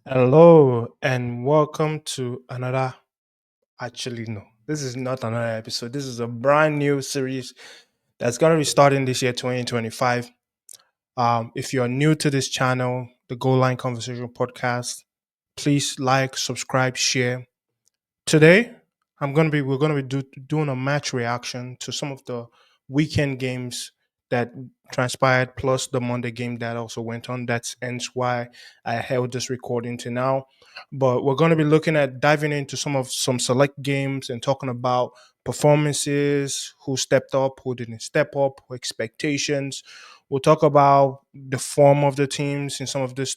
Hello and welcome to another. Actually, no, this is not another episode. This is a brand new series that's going to be starting this year, 2025. If you're new to this channel, the Goal Line Conversation podcast, please like, subscribe, share. Today, we're gonna be doing a match reaction to some of the weekend games that transpired, plus the Monday game that also went on. That's hence why I held this recording to now. But we're gonna be looking at diving into some select games and talking about performances, who stepped up, who didn't step up, expectations. We'll talk about the form of the teams in some of this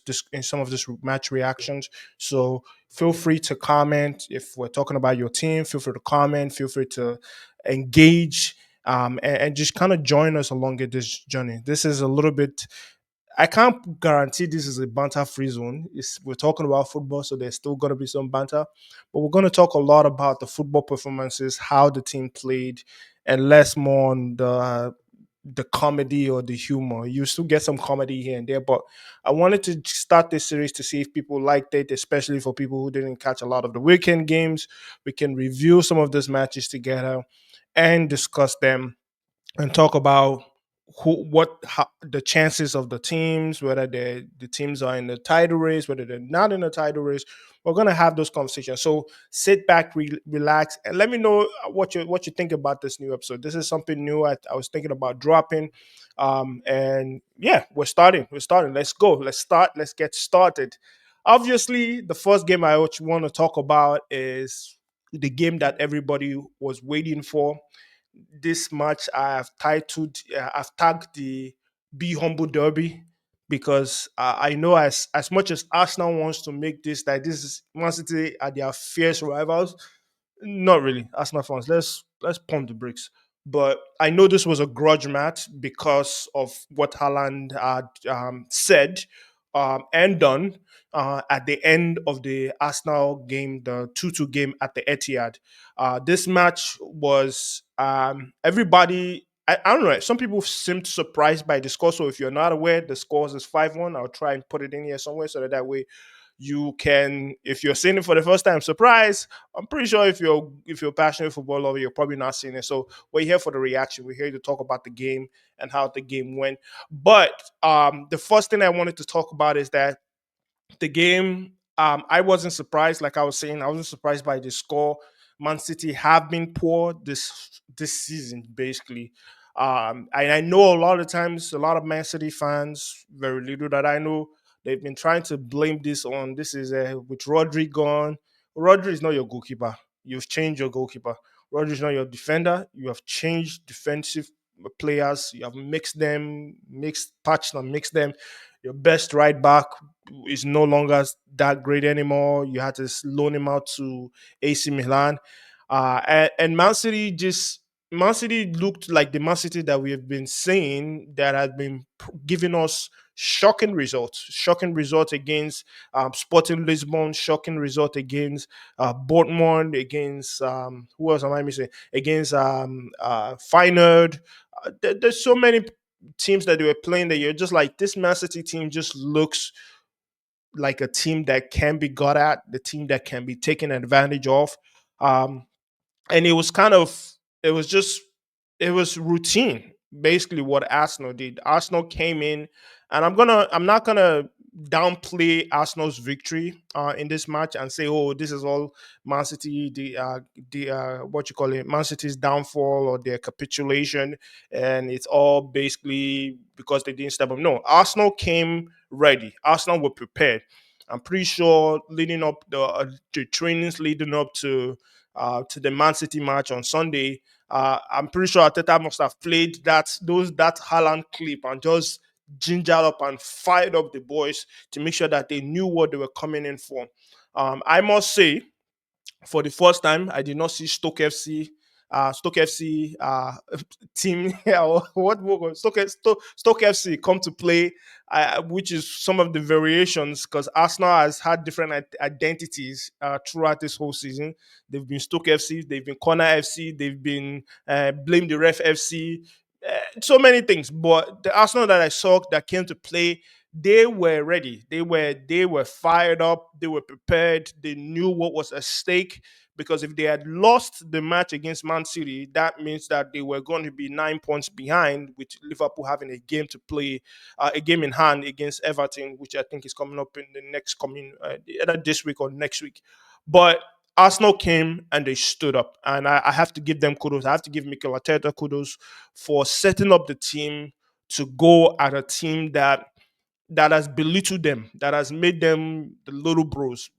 match reactions. So feel free to comment if we're talking about your team. Feel free to comment. Feel free to engage and just kind of join us along in this journey. This is a little bit. I can't guarantee this is a banter free zone. We're talking about football, so there's still going to be some banter, but we're going to talk a lot about the football performances, how the team played, and less more on the comedy or the humor. You still get some comedy here and there, but I wanted to start this series to see if people liked it, especially for people who didn't catch a lot of the weekend games. We can review some of those matches together and discuss them and talk about the chances of the teams, whether the teams are in the title race, whether they're not in the title race. We're gonna have those conversations. So sit back, relax, and let me know what you think about this new episode. This is something new. I was thinking about dropping, and yeah, we're starting. We're starting. Let's go. Let's start. Let's get started. Obviously, the first game I want to talk about is the game that everybody was waiting for. This match I've tagged the Be Humble Derby because I know as much as Arsenal wants to make this that this is Man City are their fierce rivals. Not really, Arsenal fans. Let's pump the brakes. But I know this was a grudge match because of what Haaland had said and done at the end of the Arsenal game, the 2-2 game at the Etihad. This match was everybody. I don't know. Some people seemed surprised by the score. So if you're not aware, the scores is 5-1. I'll try and put it in here somewhere so that way you can, if you're seeing it for the first time, surprise. I'm pretty sure if you're a passionate football lover, you're probably not seeing it. So we're here for the reaction. We're here to talk about the game and how the game went. But the first thing I wanted to talk about is that the game, I wasn't surprised. Like I was saying, I wasn't surprised by the score. Man City have been poor this season, basically. And I know a lot of times, a lot of Man City fans, very little that I know, they've been trying to blame this on this is with Rodri gone. Rodri is not your goalkeeper. You've changed your goalkeeper. Rodri is not your defender. You have changed defensive players. You have patched and mixed them. Your best right back is no longer that great anymore. You had to loan him out to AC Milan, and Man City looked like the Man City that we have been seeing that has been giving us shocking results against Sporting Lisbon, shocking result against Bournemouth, against who else am I missing? Against Feyenoord. There's so many teams that they were playing that you're just like this Man City team just looks like a team that can be got at, the team that can be taken advantage of. Um, and it was just it was routine basically what Arsenal did. Arsenal came in, and I'm not gonna downplay Arsenal's victory in this match and say, oh, this is all Man City, the what you call it, Man City's downfall or their capitulation, and it's all basically because they didn't step up. No, Arsenal came ready. Arsenal were prepared. I'm pretty sure leading up the trainings leading up to the Man City match on Sunday. I'm pretty sure Ateta must have played that Haaland clip and just gingered up and fired up the boys to make sure that they knew what they were coming in for. I must say, for the first time, I did not see Stoke FC team or Stoke FC come to play, which is some of the variations because Arsenal has had different identities throughout this whole season. They've been Stoke FC, they've been Corner FC, they've been Blame the Ref FC, so many things. But the Arsenal that I saw that came to play they were ready. They were fired up. They were prepared. They knew what was at stake, because if they had lost the match against Man City, that means that they were going to be 9 points behind, with Liverpool having a game to play, a game in hand against Everton, which I think is coming up in the next coming either this week or next week. But Arsenal came and they stood up, and I have to give them kudos. I have to give Mikel Arteta kudos for setting up the team to go at a team that has belittled them, that has made them the little bros.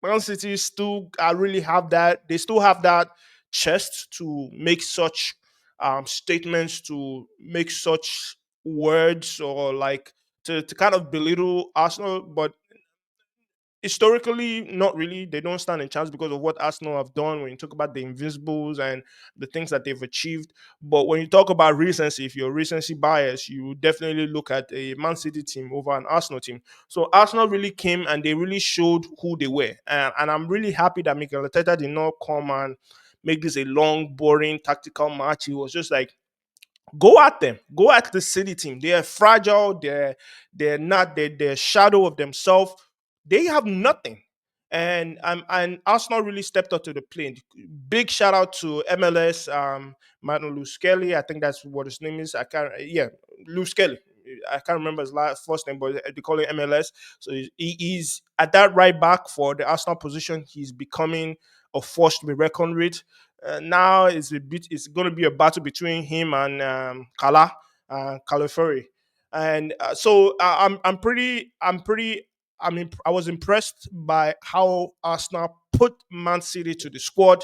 Man City still really have that. They still have that chest to make such statements, to make such words, or like to kind of belittle Arsenal. But historically, not really. They don't stand a chance because of what Arsenal have done. When you talk about the Invincibles and the things that they've achieved, but when you talk about recency, if you're recency bias, you definitely look at a Man City team over an Arsenal team. So Arsenal really came and they really showed who they were, and I'm really happy that Mikel Arteta did not come and make this a long, boring tactical match. He was just like, go at them. Go at the City team. They are fragile. They're not. They're shadow of themselves. They have nothing. And Arsenal really stepped up to the plate. Big shout out to MLS, Martin Kelly. I think that's what his name is. I can't. Yeah, Lewis Kelly. I can't remember his last first name, but they call him MLS. So he's at that right back for the Arsenal position. He's becoming a force to be reckoned with. Now it's going to be a battle between him and Calaferi. And I was impressed by how Arsenal put Man City to the squad.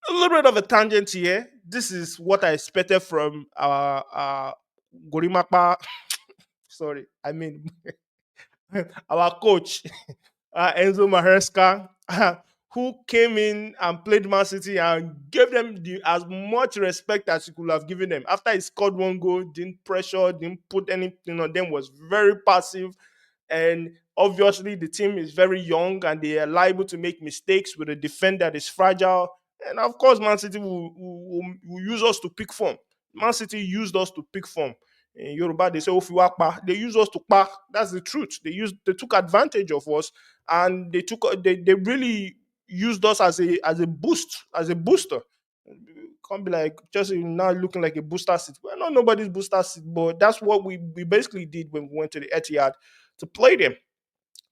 A little bit of a tangent here. This is what I expected from Gorimapa. Sorry, I mean our coach, Enzo Maresca, who came in and played Man City and gave them as much respect as he could have given them. After he scored one goal, didn't pressure, didn't put anything on them, was very passive. And obviously, the team is very young and they are liable to make mistakes with a defender that is fragile. And of course, Man City will use us to pick form. Man City used us to pick form. In Yoruba, they say, "Ofiwapa." They use us to pack. That's the truth. They took advantage of us, and they really used us as a booster. Can't be like just now looking like a booster seat. We're not nobody's booster seat, but that's what we basically did when we went to the Etihad to play them.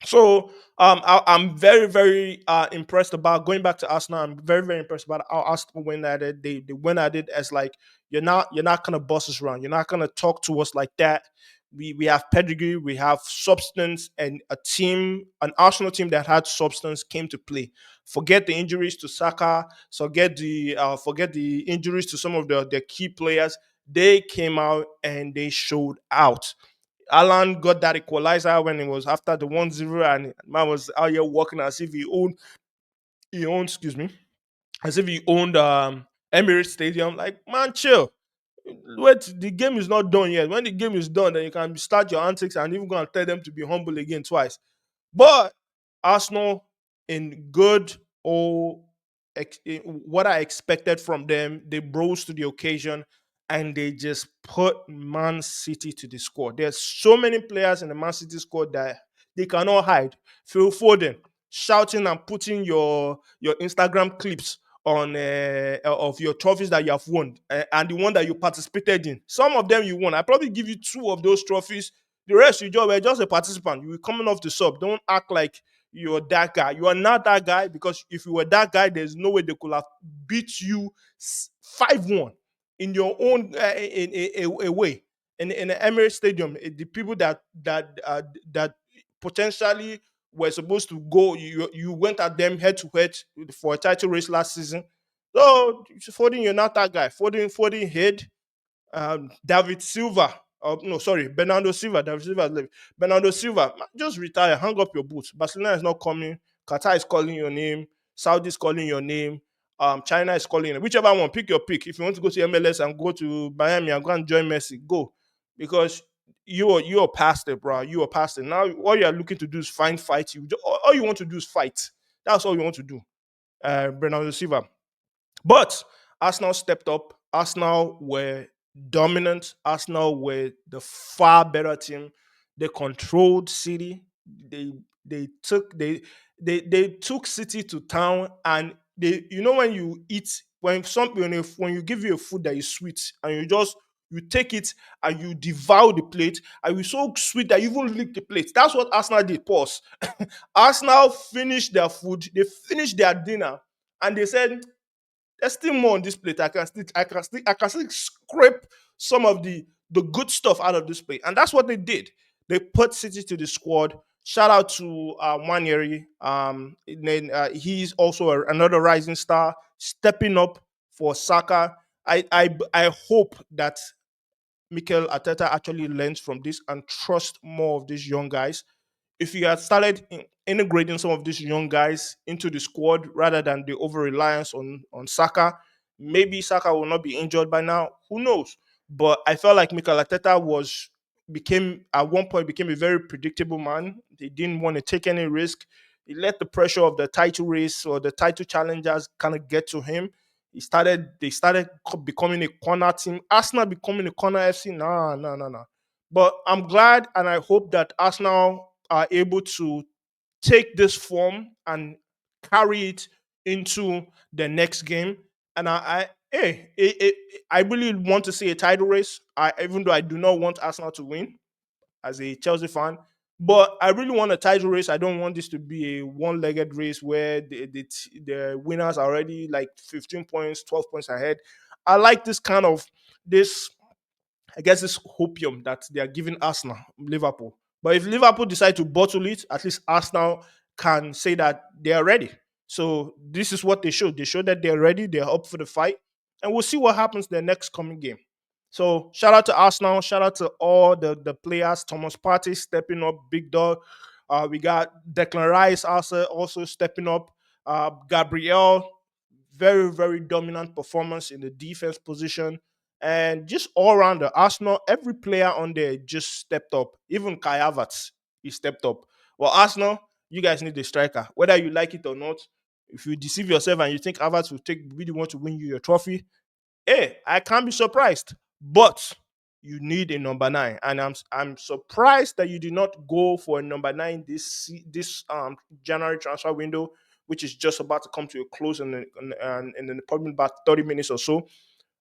So I'm very, very impressed about going back to Arsenal. I'm very, very impressed about how Arsenal went at it. They went at it as like, you're not gonna boss us around. You're not gonna talk to us like that. We have pedigree, we have substance, and an Arsenal team that had substance came to play. Forget the injuries to Saka, forget the injuries to some of the key players. They came out and they showed out. Alan got that equalizer when it was after the 1-0, and man was out here walking as if excuse me, as if he owned Emirates Stadium. Like, man, chill. Wait, the game is not done yet. When the game is done, then you can start your antics and even go and tell them to be humble again twice. But Arsenal, in good or what I expected from them, they rose to the occasion and they just put Man City to the squad. There's so many players in the Man City squad that they cannot hide. Phil Foden shouting and putting your Instagram clips on of your trophies that you have won, and the one that you participated in. Some of them you won. I probably give you two of those trophies. The rest you just were just a participant. You were coming off the sub. Don't act like you're that guy. You are not that guy, because if you were that guy, there's no way they could have beat you 5-1 in your own a way in the Emirates Stadium. The people that potentially were supposed to go, you went at them head to head for a title race last season. So Foden, you're not that guy. Foden head, David Silva. Oh, no, sorry, Bernardo Silva. David Silva has left. Bernardo Silva, just retire, hang up your boots. Barcelona is not coming. Qatar is calling your name. Saudi is calling your name. China is calling you. Whichever one, pick your pick. If you want to go to MLS and go to Miami and go and join Messi, go. Because you're past it, bro. You are past it. Now, all you are looking to do is fight. All you want to do is fight. That's all you want to do. Bernardo Silva. But Arsenal stepped up. Arsenal were dominant. Arsenal were the far better team. They controlled City. They they took they took City to town, and when you eat, when you give you a food that is sweet, and you take it and you devour the plate, and it's so sweet that you even lick the plate. That's what Arsenal did. Pause. Arsenal finished their food, they finished their dinner, and they said, there's still more on this plate. I can still scrape some of the good stuff out of this plate. And that's what they did. They put City to the squad. Shout out to Wanyeri. He's also another rising star, stepping up for Saka. I hope that Mikel Arteta actually learns from this and trust more of these young guys. If you had started integrating some of these young guys into the squad rather than the over reliance on Saka, maybe Saka will not be injured by now. Who knows? But I felt like Mikel Arteta was became at one point became a very predictable man. He didn't want to take any risk. He let the pressure of the title race or the title challengers kind of get to him. They started becoming a corner team. Arsenal becoming a corner FC. Nah, nah, nah, nah. But I'm glad and I hope that Arsenal are able to take this form and carry it into the next game. And I really want to see a title race. Even though I do not want Arsenal to win as a Chelsea fan, but I really want a title race. I don't want this to be a one-legged race where the winners are already like 15 points, 12 points ahead. I like this I guess this hopium that they are giving Arsenal, Liverpool. But if Liverpool decide to bottle it, at least Arsenal can say that they are ready. So this is what they showed. They showed that they're ready, they're up for the fight, and we'll see what happens the next coming game. So shout out to Arsenal, shout out to all the players. Thomas Partey stepping up, big dog. We got Declan Rice also stepping up. Gabriel, very very dominant performance in the defense position, and just all around the Arsenal, every player on there just stepped up. Even Kai Havertz, he stepped up. Well, Arsenal, you guys need a striker, whether you like it or not. If you deceive yourself and you think Havertz will really want to win you your trophy, hey, I can't be surprised. But you need a number nine, and I'm surprised that you did not go for a number nine this January transfer window, which is just about to come to a close in probably about 30 minutes or so.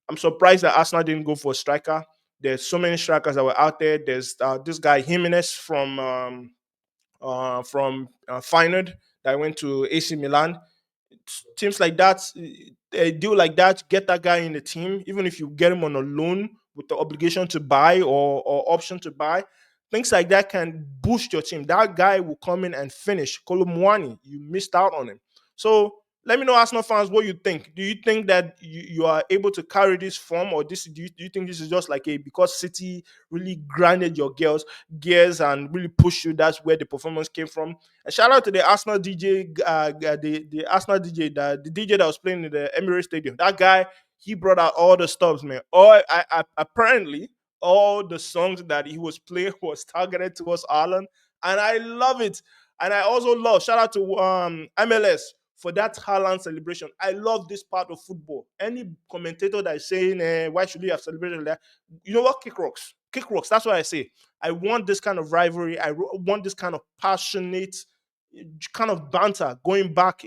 I'm surprised that Arsenal didn't go for a striker. There's so many strikers that were out there. There's this guy Jimenez from Feyenoord that went to AC Milan. Teams like that, a deal like that, get that guy in the team, even if you get him on a loan with the obligation to buy or option to buy. Things like that can boost your team. That guy will come in and finish. Kolomwani, you missed out on him. So let me know, Arsenal fans, what you think. Do you think that you are able to carry this form, or do you think this is just like a because City really grinded your gears and really pushed you? That's where the performance came from. And shout out to the Arsenal DJ, the Arsenal DJ, the DJ that was playing in the Emirates Stadium. That guy, he brought out all the stops, man. Apparently, all the songs that he was playing was targeted towards Ireland, and I love it. And I also love shout out to MLS for that Haaland celebration. I love this part of football. Any commentator that is saying, why should we have celebrated that? You know what? Kick rocks. Kick rocks. That's what I say. I want this kind of rivalry. Want this kind of passionate kind of banter coming back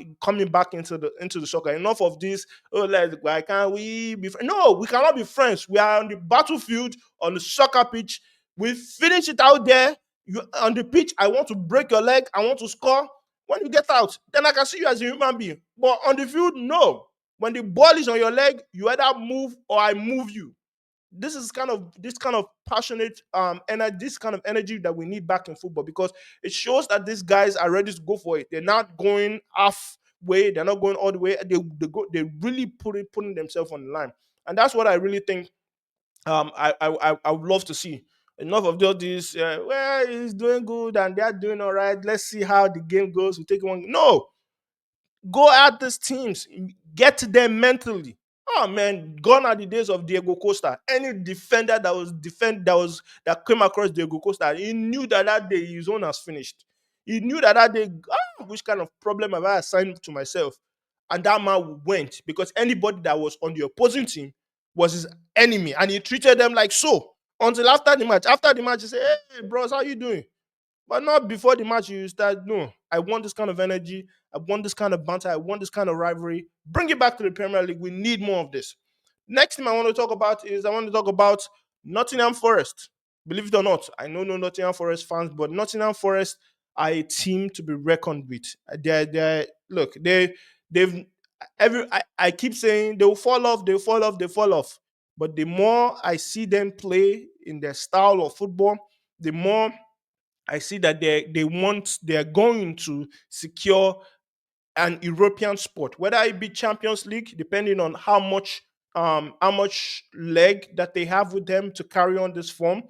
into the soccer. Enough of this. Oh, like, why can't we be friends? No, we cannot be friends. We are on the battlefield, on the soccer pitch. We finish it out there. You on the pitch. I want to break your leg. I want to score. When you get out, then I can see you as a human being. But on the field, no. When the ball is on your leg, you either move or I move you. This kind of passionate this kind of energy that we need back in football, because it shows that these guys are ready to go for it. They're not going halfway, they're not going all the way. They really putting themselves on the line. And that's what I really think I would love to see. Enough of all this. Well, he's doing good and they're doing all right. Let's see how the game goes. We take one. No, go at these teams, get to them mentally. Oh man, gone are the days of Diego Costa. Any defender that came across Diego Costa, he knew that day his own has finished. He knew that day, which kind of problem have I assigned to myself? And that man went because anybody that was on the opposing team was his enemy, and he treated them like so. until after the match. After the match, you say, "Hey, bros, how you doing?" But not before the match. You start, no, I want this kind of energy. I want this kind of banter. I want this kind of rivalry. Bring it back to the Premier League. We need more of this. Next thing I want to talk about is I want to talk about Nottingham Forest. Believe it or not, I know no Nottingham Forest fans, but Nottingham Forest are a team to be reckoned with. They're look, they've I keep saying they'll fall off, they'll fall off, they fall off. But the more I see them play in their style of football, the more I see that they're going to secure an European spot, whether it be Champions League, depending on how much leg that they have with them to carry on this form,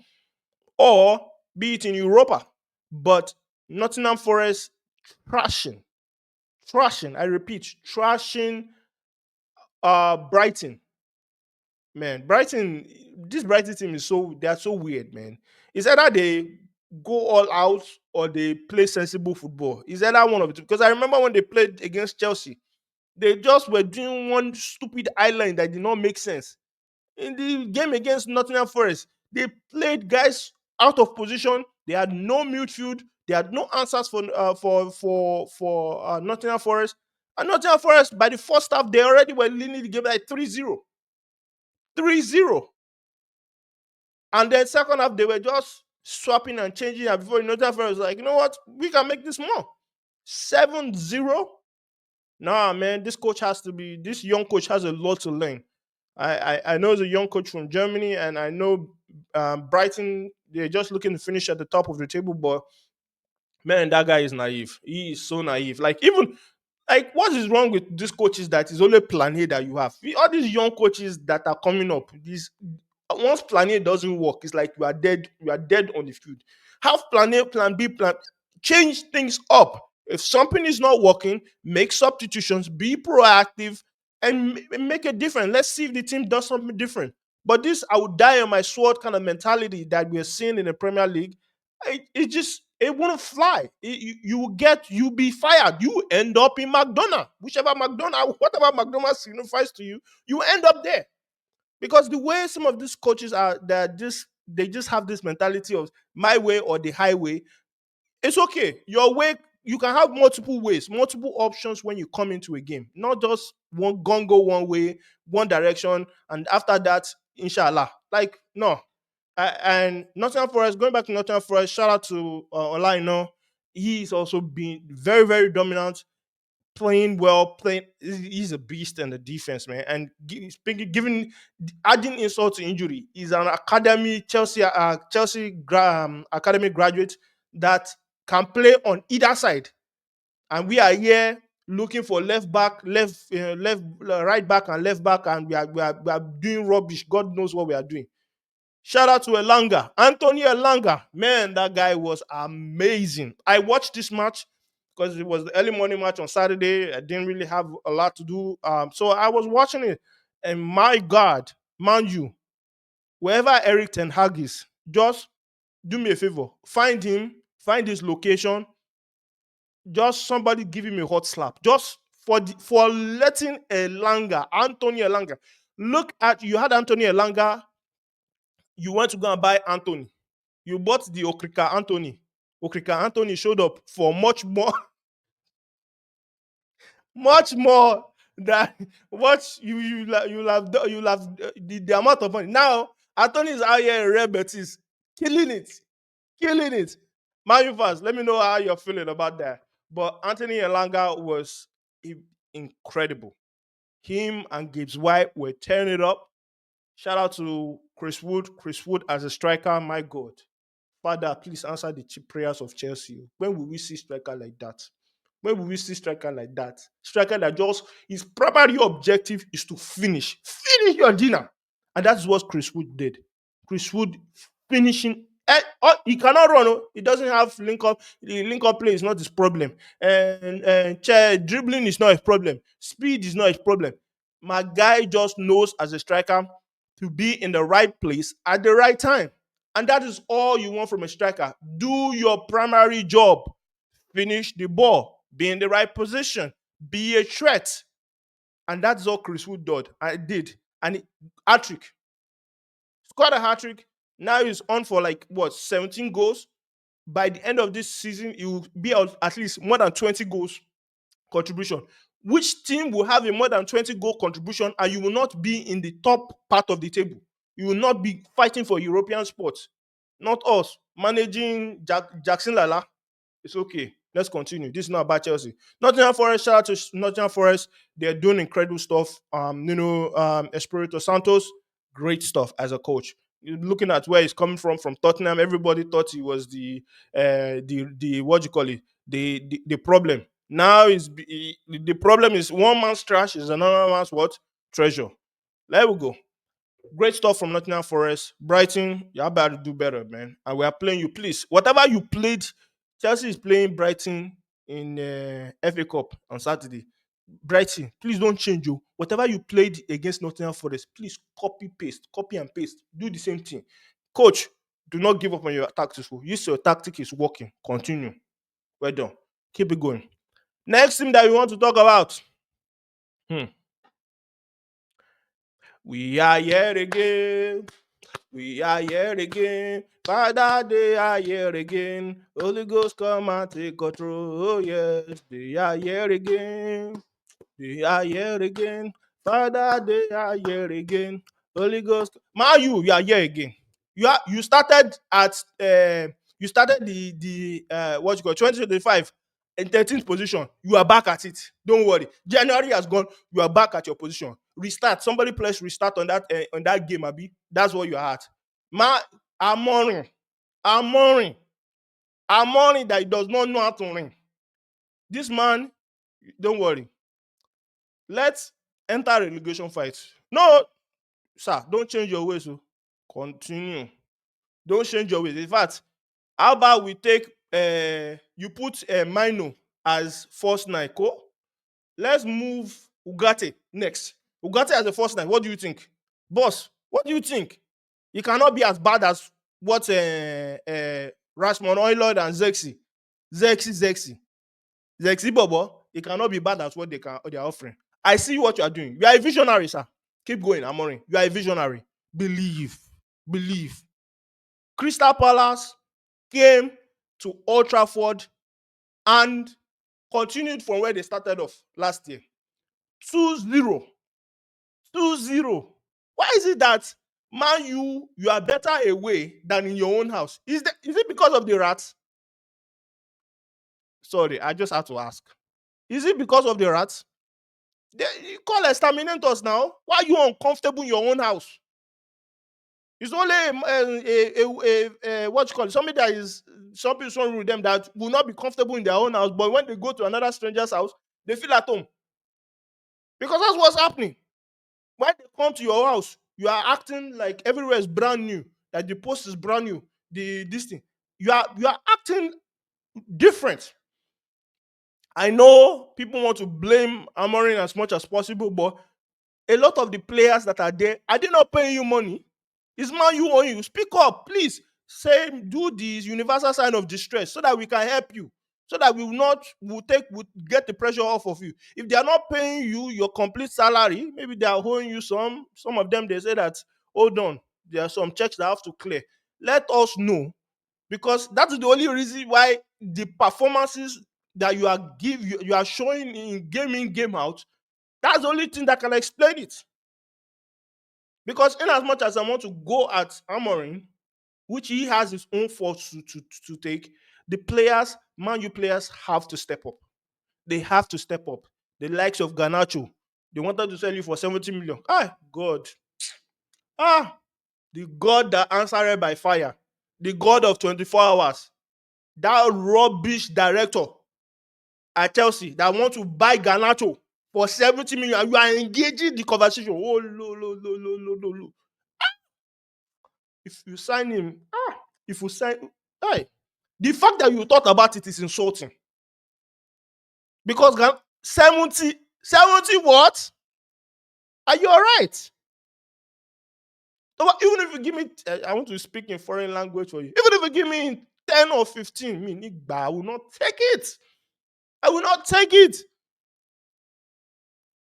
or be it in Europa. But Nottingham Forest trashing, trashing. I repeat, trashing Brighton. Man, Brighton, this Brighton team is they are so weird, man. It's either they go all out or they play sensible football. It's either one of it. Because I remember when they played against Chelsea, they just were doing one stupid island that did not make sense. In the game against Nottingham Forest, they played guys out of position. They had no midfield. They had no answers for Nottingham Forest. And Nottingham Forest, by the first half, they already were leading the game like 3-0. 3-0. And then second half, they were just swapping and changing. And before Nottingham Forest was like, you know what? We can make this more. 7-0. Nah, man, this young coach has a lot to learn. I know he's a young coach from Germany, and I know Brighton, they're just looking to finish at the top of the table, but man, that guy is naive. He is so naive. Like, even like, what is wrong with these coaches that is only plan A that you have? All these young coaches that are coming up, these once plan A doesn't work, it's like you are dead. You are dead on the field. Have plan A, plan B, plan. Change things up. If something is not working, make substitutions. Be proactive and make a difference. Let's see if the team does something different. But this "I would die on my sword" kind of mentality that we're seeing in the Premier League, it wouldn't fly. You will you be fired. You end up in McDonald's, whatever McDonald's signifies to you, you end up there. Because the way some of these coaches are, they just have this mentality of my way or the highway. It's okay. Your way, you can have multiple ways, multiple options when you come into a game, not just one gun go one way, one direction, and after that, inshallah. Like, no. And Nottingham Forest, going back to Nottingham Forest, shout out to Olaino. He's also been very, very dominant, playing well, playing. He's a beast in the defense, man. And giving adding insult to injury, he's an academy academy graduate that can play on either side. And we are here looking for left back, right back, and left back, and we are doing rubbish. God knows what we are doing. Shout out to Elanga. Anthony Elanga. Man, that guy was amazing. I watched this match because it was the early morning match on Saturday. I didn't really have a lot to do. So I was watching it. And my God, man, you, wherever Eric Ten Hag is, just do me a favor. Find him, find his location. Just somebody give him a hot slap. Just for letting Anthony Elanga. Look at, you had Anthony Elanga, you went to go and buy Anthony. You bought the Okrika Anthony. Okrika Anthony showed up for much more, much more than what you have the amount of money. Now Anthony is out here in Real Betis, killing it, killing it. Man, you first. Let me know how you're feeling about that. But Anthony Elanga was incredible. Him and Gibbs White were tearing it up. Shout out to Chris Wood. Chris Wood as a striker, my God. Father, please answer the prayers of Chelsea. When will we see striker like that? When will we see striker like that? Striker that just his primary objective is to finish. Finish your dinner. And that's what Chris Wood did. Chris Wood finishing. He cannot run. Oh. He doesn't have link up. The link up play is not his problem. And dribbling is not his problem. Speed is not his problem. My guy just knows as a striker to be in the right place at the right time. And that is all you want from a striker. Do your primary job. Finish the ball. Be in the right position. Be a threat. And that's all Chris Wood did. I did. And hat trick. Scored a hat trick. Now he's on for like what 17 goals. By the end of this season, he will be at least more than 20 goals contribution. Which team will have a more than 20 goal contribution and you will not be in the top part of the table? You will not be fighting for European sports. Not us managing Jackson Lala. It's okay. Let's continue. This is not about Chelsea. Nottingham Forest, shout out to Nottingham Forest. They're doing incredible stuff. Espirito Santos, great stuff as a coach. You're looking at where he's coming from Tottenham, everybody thought he was the what do you call it? The problem. Now is the problem is one man's trash is another man's what? Treasure. There we go. Great stuff from Nottingham Forest. Brighton, you about to do better, man. And we are playing you. Please, whatever you played, Chelsea is playing Brighton in FA Cup on Saturday. Brighton, please don't change you. Whatever you played against Nottingham Forest, please copy and paste. Do the same thing. Coach, do not give up on your tactics. Use your tactic is working. Continue. Well done. Keep it going. Next thing that we want to talk about. Hmm. We are here again. We are here again. Father, they are here again. Holy Ghost, come and take control. Oh, yes, they are here again. They are here again. Father, they are here again. Holy Ghost. You are here again. You started at you started the what you call 2025 in 13th position. You are back at it. Don't worry. January has gone. You are back at your position. Restart. Somebody press restart on that game, Abi. That's what you are at. Ma, I'm mourning. I'm mourning. I'm mourning that he does not know how to ring. This man, don't worry. Let's enter relegation fight. No, sir, don't change your ways. Oh. Continue. Don't change your ways. In fact, how about we take you put Mino as first nine, co? Let's move Ugarte next. Ugarte as the first nine. What do you think? Boss, what do you think? He cannot be as bad as what Rashmon Oilod and Zexi Bobo. He cannot be bad as what they are offering. I see what you are doing. You are a visionary, sir. Keep going, Amorim. You are a visionary. Believe. Believe. Crystal Palace came to Old Trafford and continued from where they started off last year. 2-0. 2-0. Why is it that Man you are better away than in your own house? Is it because of the rats? Sorry, I just had to ask. Is it because of the rats? You call exterminators now. Why are you uncomfortable in your own house? It's only what you call it, somebody that is something wrong with them that will not be comfortable in their own house, but when they go to another stranger's house, they feel at home. Because that's what's happening. When they come to your house, you are acting like everywhere is brand new, like the post is brand new. This thing. You are acting different. I know people want to blame Amorim as much as possible, but a lot of the players that are there, are they not paying you money? Is Man you on you? Speak up, please. Say, do this universal sign of distress so that we can help you. So that we'll get the pressure off of you. If they are not paying you your complete salary, maybe they are owing you some. Some of them they say that, hold on, there are some checks that have to clear. Let us know, because that is the only reason why the performances that you are showing in game out. That's the only thing that can explain it. Because in as much as I want to go at Amorim, which he has his own faults to take, the players, Man U players, have to step up. They have to step up. The likes of Ganacho, they wanted to sell you for 70 million. Ah, God. Ah, the God that answered by fire, the God of 24 hours, that rubbish director at Chelsea that want to buy Ganacho for 70 million, and you are engaging the conversation. Oh, no. If you sign him, if you sign, hey, the fact that you thought about it is insulting. Because 70 what? Are you all right? Even if you give me, I want to speak in foreign language for you. Even if you give me 10 or 15, I will not take it. I will not take it.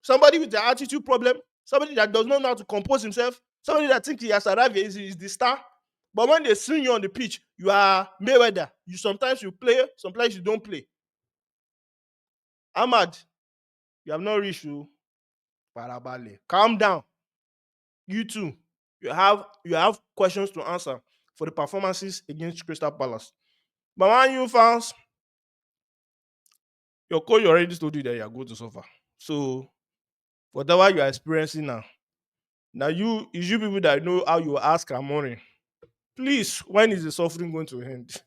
Somebody with an attitude problem, somebody that does not know how to compose himself, somebody that thinks he has arrived is the star. But when they see you on the pitch, you are Mayweather. You sometimes you play, sometimes you don't play. Ahmad, you have not reached you. Parabale. Calm down. You too. You have questions to answer for the performances against Crystal Palace. But when you fans, your coach already told you that you are going to suffer. So whatever you are experiencing now you people that know how you ask Amori. Please, when is the suffering going to end?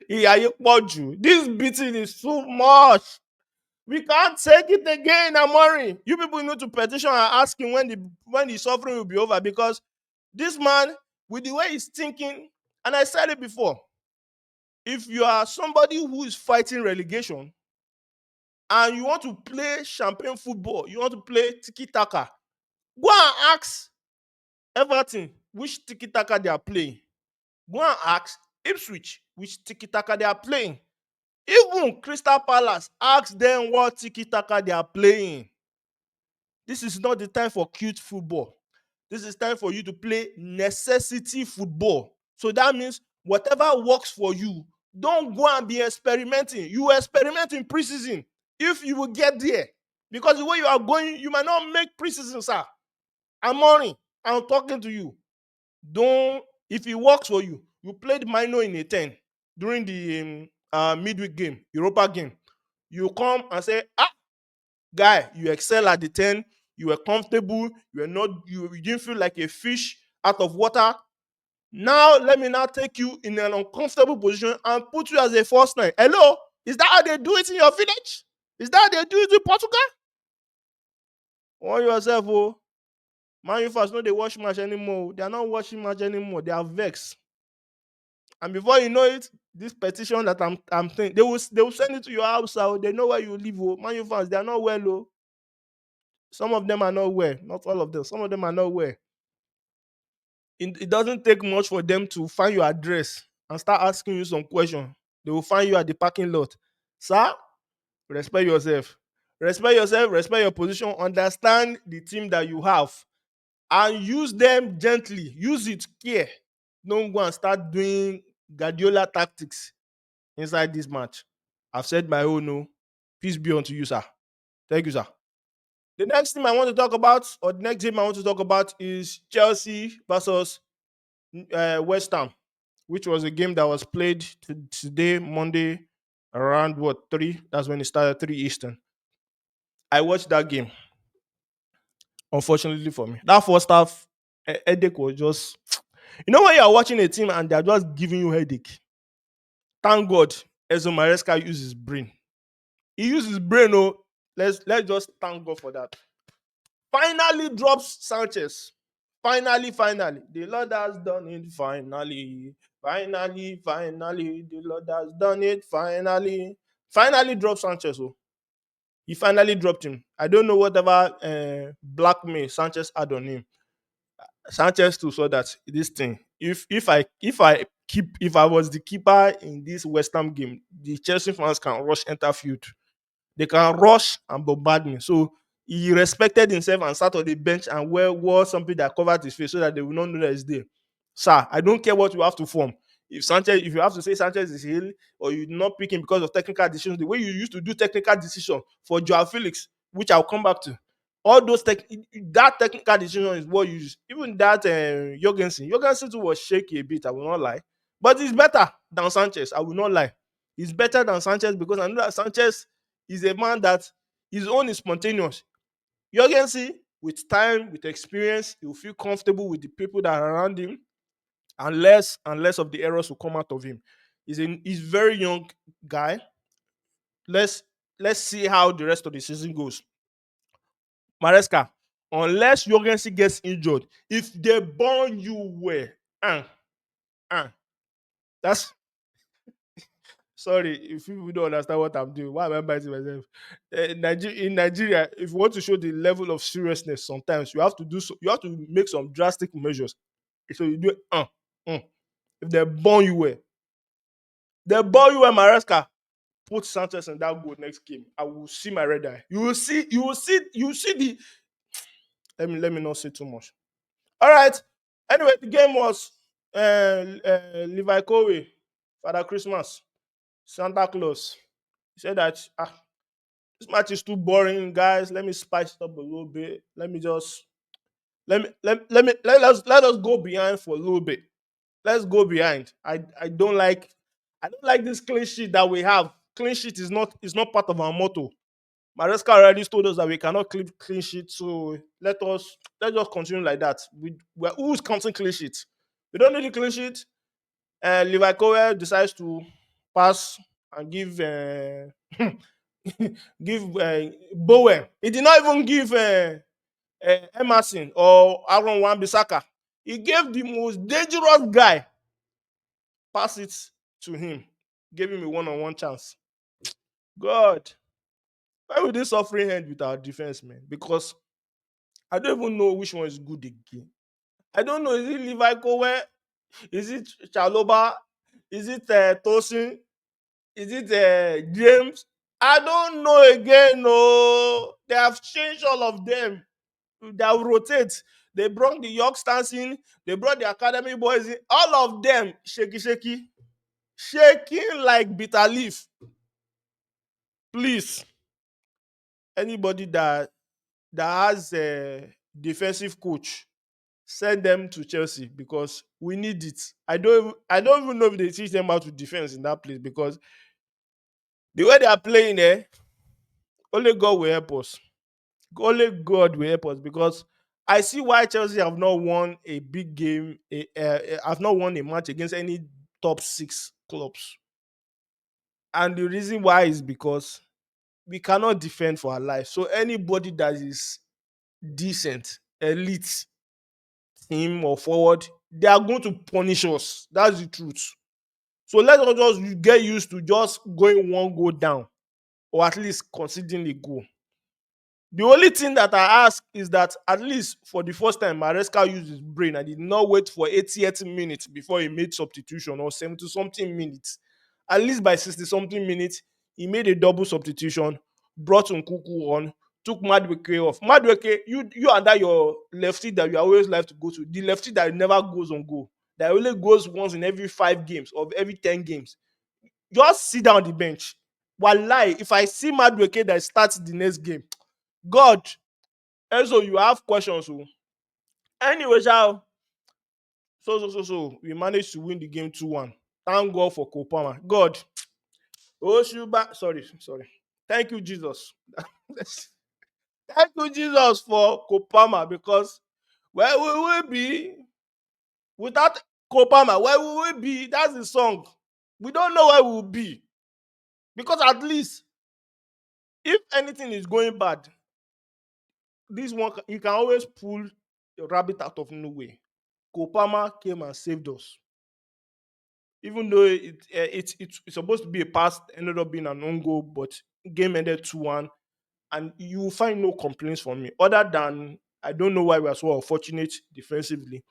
This beating is too much. We can't take it again, Amori. You people need to petition and ask him when the suffering will be over because this man, with the way he's thinking, and I said it before, if you are somebody who is fighting relegation and you want to play champagne football, you want to play tiki taka, go and ask Everton which tiki taka they are playing. Go and ask Ipswich which tiki taka they are playing. Even Crystal Palace, ask them what tiki taka they are playing. This is not the time for cute football. This is time for you to play necessity football. So that means whatever works for you, don't go and be experimenting. You experiment in preseason if you will get there. Because the way you are going, you might not make preseason, sir. I'm money. I'm talking to you. Don't, if it works for you, you played minor in a 10 during the midweek game, Europa game. You come and say, guy, you excel at the 10, you were comfortable, you didn't feel like a fish out of water. Now let me now take you in an uncomfortable position and put you as a first nine. Hello? Is that how they do it in your village? Is that how they do it in Portugal? On yourself, oh. Man, you first know they watch match anymore. They are not watching match anymore. They are vexed. And before you know it, this petition that I'm saying, they will send it to your house. Oh. They know where you live. Oh. Man, you fans, they are not well. Oh. Some of them are not well. Not all of them. Some of them are not well. It doesn't take much for them to find your address and start asking you some questions. They will find you at the parking lot. Sir, respect yourself. Respect yourself, respect your position, understand the team that you have, and use them gently. Use it care. Don't go and start doing Guardiola tactics inside this match. I've said my own. No, peace be unto you, sir. Thank you, sir. The next thing I want to talk about, or the next game I want to talk about, is Chelsea versus West Ham, which was a game that was played today, Monday, around what 3? That's when it started, 3 Eastern. I watched that game. Unfortunately for me, that first half headache was just. You know when you are watching a team and they are just giving you headache. Thank God, Enzo Maresca used his brain. He used his brain. Oh, let's just thank God for that. Finally drops Sanchez. Finally, the Lord has done it. Finally, the Lord has done it. Finally dropped Sanchez. Oh, he finally dropped him. I don't know whatever blackmail Sanchez had on him. Sanchez too saw that this thing. If I was the keeper in this West Ham game, the Chelsea fans can rush enter field. They can rush and bombard me. So he respected himself and sat on the bench and wore something that covered his face so that they will not know that he's there. Sir, I don't care what you have to form. If you have to say Sanchez is ill or you not pick him because of technical decisions, the way you used to do technical decision for Joao Felix, which I'll come back to, all those that technical decision is what you use. Even that Jorgensen too was shaky a bit. I will not lie, but he's better than Sanchez. I will not lie. He's better than Sanchez because I know that Sanchez is a man that his own is spontaneous. Jorgensen, with time, with experience, he will feel comfortable with the people that are around him, and less of the errors will come out of him. He's very young guy. Let's let's see how the rest of the season goes. Maresca, unless Jorgensen gets injured, if they burn you well, uh, uh, that's sorry if people don't understand what I'm doing. Why am I biting myself? In Nigeria, if you want to show the level of seriousness, sometimes you have to you have to make some drastic measures. So you do it. If they burn you well, Maresca. Put Sanchez in that goal next game. I will see my red eye. You will see the. Let me not say too much. All right. Anyway, the game was. Levi Kowe, Father Christmas, Santa Claus. He said that this match is too boring, guys. Let me spice it up a little bit. Let me just let us go behind for a little bit. Let's go behind. I don't like this clean sheet that we have. Clean sheet is not part of our motto. Maresca already told us that we cannot keep clean sheet, so let's just continue like that. Who's counting clean sheet? We don't need a clean sheet. Levi Cowell decides to pass and give give Bowen. He did not even give Emerson or Aaron Wan-Bissaka. He gave the most dangerous guy, pass it to him, gave him a one-on-one chance. God, why would this suffering end with our defense, man? Because I don't even know which one is good again. I don't know. Is it Levi Cowell? Is it Chaloba? Is it Tosin? Is it James? I don't know again. No, they have changed all of them. They have rotate. They brought the youngsters in. They brought the academy boys in. All of them shaky, shaky, shaking like bitter leaf. Please, anybody that has a defensive coach, send them to Chelsea because we need it. I don't even know if they teach them how to defense in that place because the way they are playing there, only God will help us. Only God will help us because I see why Chelsea have not won a big game, have not won a match against any top six clubs. And the reason why is because we cannot defend for our life. So anybody that is decent, elite team or forward, they are going to punish us. That's the truth. So let us just get used to just going one goal down or at least conceding a goal. The only thing that I ask is that at least for the first time, Maresca used his brain and did not wait for 88 minutes before he made substitution or 70 something minutes. At least by 60 something minutes, he made a double substitution, brought Nkuku on, took Madweke off. Madweke, you and that your lefty that you always like to go to, the lefty that never goes on goal, that only goes once in every 5 games or every 10 games. Just sit down on the bench. Wallahi, if I see Madweke that starts the next game, God, Enzo, you have questions. Oh. Anyway, so we managed to win the game 2-1. Thank God for Kopama. God, oh Shuba, sorry. Thank you, Jesus. Thank you, Jesus, for Kopama because where will we be without Kopama? Where will we be? That's the song. We don't know where we'll be because at least if anything is going bad, this one you can always pull a rabbit out of nowhere. Kopama came and saved us. Even though it's supposed to be a pass, ended up being an own goal, but game ended 2-1, and you will find no complaints from me other than I don't know why we are so unfortunate defensively.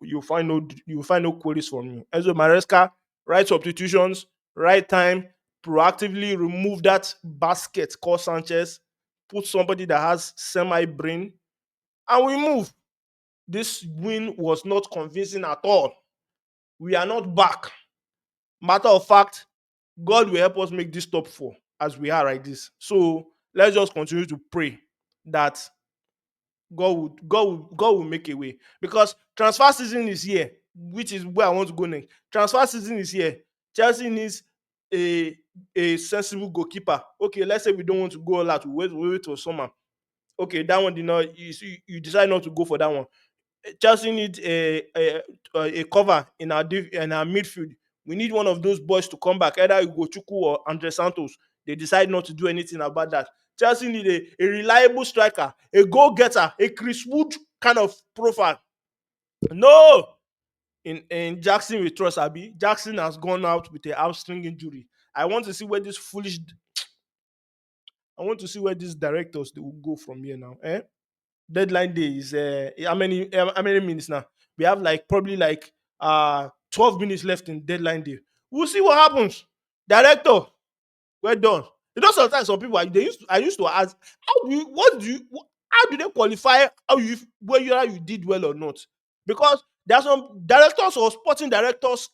You will find no queries from me. Enzo Maresca, right substitutions, right time, proactively remove that basket called Sanchez, put somebody that has semi brain, and we move. This win was not convincing at all. We are not back. Matter of fact, God will help us make this top four as we are like this. So let's just continue to pray that God will make a way because transfer season is here, which is where I want to go next. Transfer season is here. Chelsea needs a a sensible goalkeeper. Okay, let's say we don't want to go all out. We wait for summer. Okay, that one did not. You decide not to go for that one. Chelsea needs a cover in our midfield. We need one of those boys to come back, either Ugochukwu or Andre Santos. They decide not to do anything about that. Chelsea need a reliable striker, a goal getter, a Chris Wood kind of profile. No, in Jackson we trust Abi. Jackson has gone out with a hamstring injury. I want to see where this foolish. I want to see where these directors they will go from here now. Deadline day is how many minutes now? We have like probably like 12 minutes left in deadline day. We'll see what happens. Director, we're done. Sometimes some people I used to ask, how do they qualify how you whether you did well or not? Because There are some directors or sporting directors,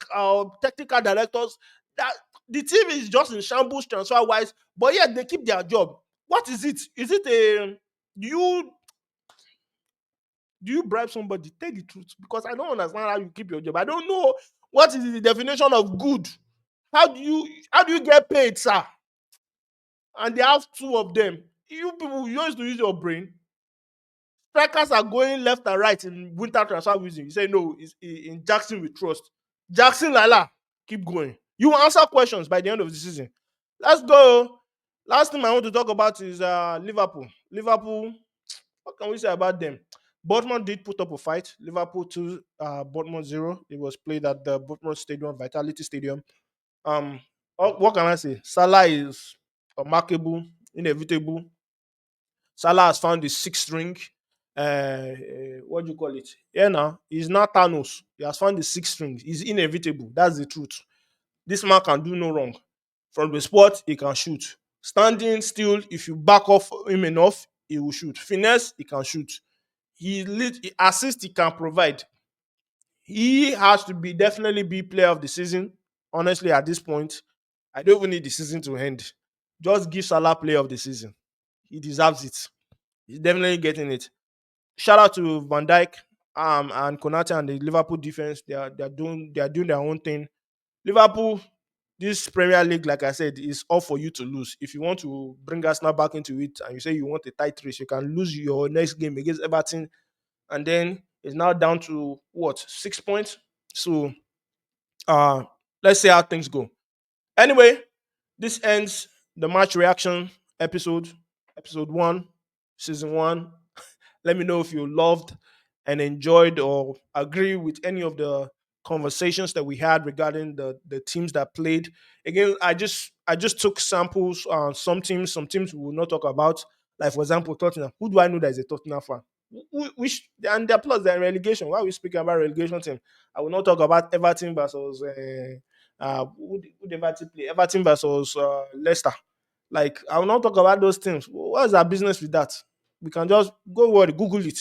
technical directors that the team is just in shambles transfer wise, but yet they keep their job. What is it? Is it a do you do you bribe somebody? Tell the truth, because I don't understand how you keep your job. I don't know what is the definition of good. How do you get paid, sir? And they have two of them. You people, you used to use your brain. Strikers are going left and right in winter transfer season. You say no, it's in Jackson we trust. Jackson Lala, keep going. You will answer questions by the end of the season. Let's go. Last thing I want to talk about is Liverpool. Liverpool, what can we say about them? Bournemouth did put up a fight. Liverpool 2, Bournemouth 0. It was played at the Bournemouth Stadium, Vitality Stadium. Um, what can I say? Salah is remarkable, inevitable. Salah has found the sixth ring. What do you call it? Yeah, now he's not Thanos. He has found the sixth ring. He's inevitable. That's the truth. This man can do no wrong. From the spot, he can shoot. Standing still, if you back off him enough, he will shoot. Finesse, he can shoot. He assist, he can provide. He has to be definitely be player of the season. Honestly, at this point, I don't even need the season to end. Just give Salah player of the season. He deserves it. He's definitely getting it. Shout out to Van Dijk and Konate and the Liverpool defense. They are doing their own thing. Liverpool, this Premier League, like I said, is all for you to lose. If you want to bring Arsenal back into it and you say you want a tight race, you can lose your next game against Everton, and then it's now down to what 6 points. So uh let's see how things go. Anyway, this ends the match reaction episode, episode 1, season 1. Let me know if you loved and enjoyed or agree with any of the conversations that we had regarding the teams that played. Again, I just took samples on some teams we will not talk about. Like for example, Tottenham. Who do I know that is a Tottenham fan? Which and they're plus they're in relegation. Why are we speaking about relegation team? I will not talk about Everton versus who the Everton play? Everton versus Leicester. Like, I will not talk about those things. What's our business with that? We can just go worry, Google it.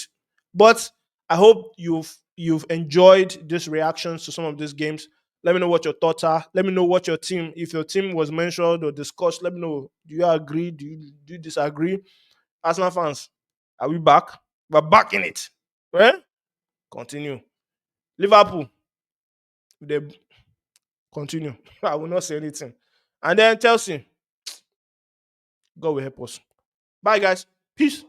But I hope you've enjoyed these reactions to some of these games. Let me know what your thoughts are. Let me know what your team, if your team was mentioned or discussed, let me know. Do you agree? Do you disagree? Arsenal fans, are we back? We're back in it. Well, continue. Liverpool, they continue. I will not say anything. And then Chelsea, God will help us. Bye, guys. Peace.